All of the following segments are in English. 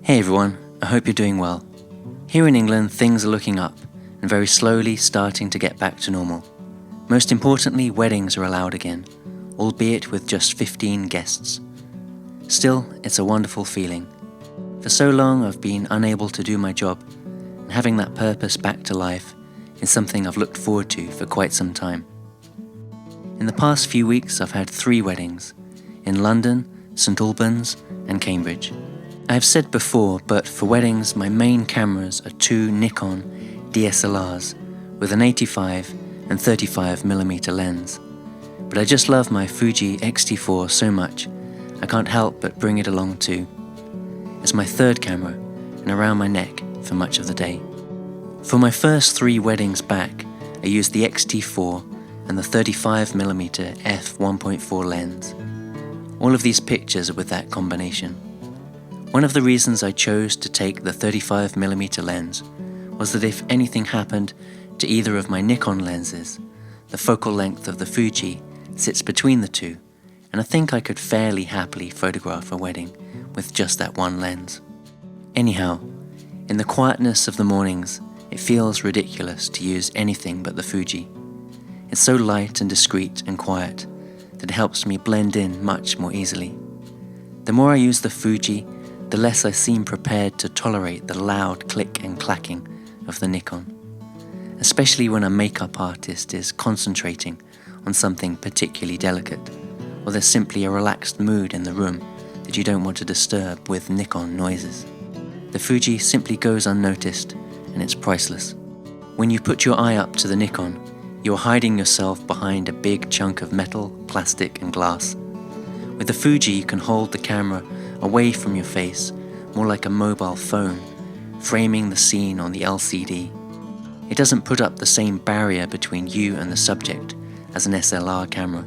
Hey everyone, I hope you're doing well. Here in England, things are looking up and very slowly starting to get back to normal. Most importantly, weddings are allowed again, albeit with just 15 guests. Still, it's a wonderful feeling. For so long I've been unable to do my job, and having that purpose back to life is something I've looked forward to for quite some time. In the past few weeks I've had 3 weddings, in London, St Albans and Cambridge. I have said before, but for weddings my main cameras are 2 Nikon DSLRs with an 85 and 35mm lens. But I just love my Fuji X-T4 so much, I can't help but bring it along too. It's my 3rd camera and around my neck for much of the day. For my first 3 weddings back, I used the X-T4 and the 35mm f1.4 lens. All of these pictures are with that combination. One of the reasons I chose to take the 35mm lens was that if anything happened to either of my Nikon lenses, the focal length of the Fuji sits between the two, and I think I could fairly happily photograph a wedding with just that one lens. Anyhow, in the quietness of the mornings, it feels ridiculous to use anything but the Fuji. It's so light and discreet and quiet that it helps me blend in much more easily. The more I use the Fuji, the less I seem prepared to tolerate the loud click and clacking of the Nikon, especially when a makeup artist is concentrating on something particularly delicate, or there's simply a relaxed mood in the room that you don't want to disturb with Nikon noises. The Fuji simply goes unnoticed, and it's priceless. When you put your eye up to the Nikon, you're hiding yourself behind a big chunk of metal, plastic and glass. With the Fuji you can hold the camera away from your face, more like a mobile phone, framing the scene on the LCD. It doesn't put up the same barrier between you and the subject as an SLR camera.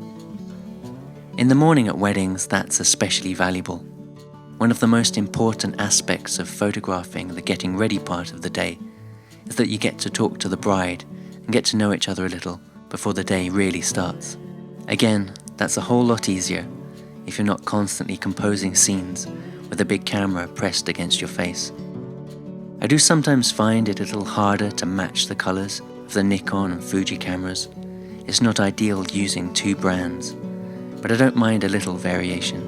In the morning at weddings, that's especially valuable. One of the most important aspects of photographing the getting ready part of the day is that you get to talk to the bride and get to know each other a little before the day really starts. Again, that's a whole lot easier if you're not constantly composing scenes with a big camera pressed against your face. I do sometimes find it a little harder to match the colors of the Nikon and Fuji cameras. It's not ideal using 2 brands, but I don't mind a little variation.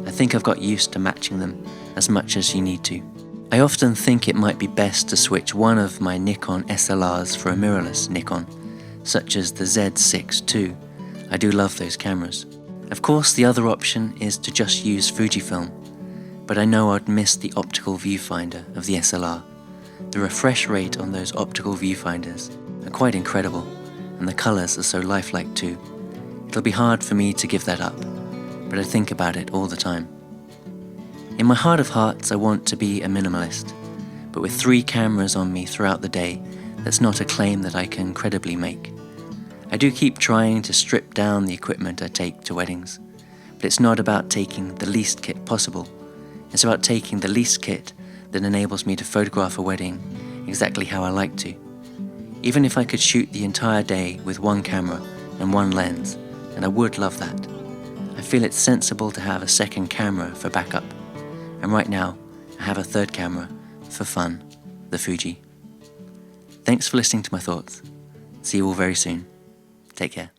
I think I've got used to matching them as much as you need to. I often think it might be best to switch one of my Nikon SLRs for a mirrorless Nikon, such as the Z6 II. I do love those cameras. Of course, the other option is to just use Fujifilm, but I know I'd miss the optical viewfinder of the SLR. The refresh rate on those optical viewfinders are quite incredible, and the colors are so lifelike too. It'll be hard for me to give that up, but I think about it all the time. In my heart of hearts, I want to be a minimalist, but with 3 cameras on me throughout the day, that's not a claim that I can credibly make. I do keep trying to strip down the equipment I take to weddings, but it's not about taking the least kit possible. It's about taking the least kit that enables me to photograph a wedding exactly how I like to. Even if I could shoot the entire day with 1 camera and 1 lens, and I would love that. I feel it's sensible to have a 2nd camera for backup, and right now I have a 3rd camera for fun, the Fuji. Thanks for listening to my thoughts. See you all very soon. Take care.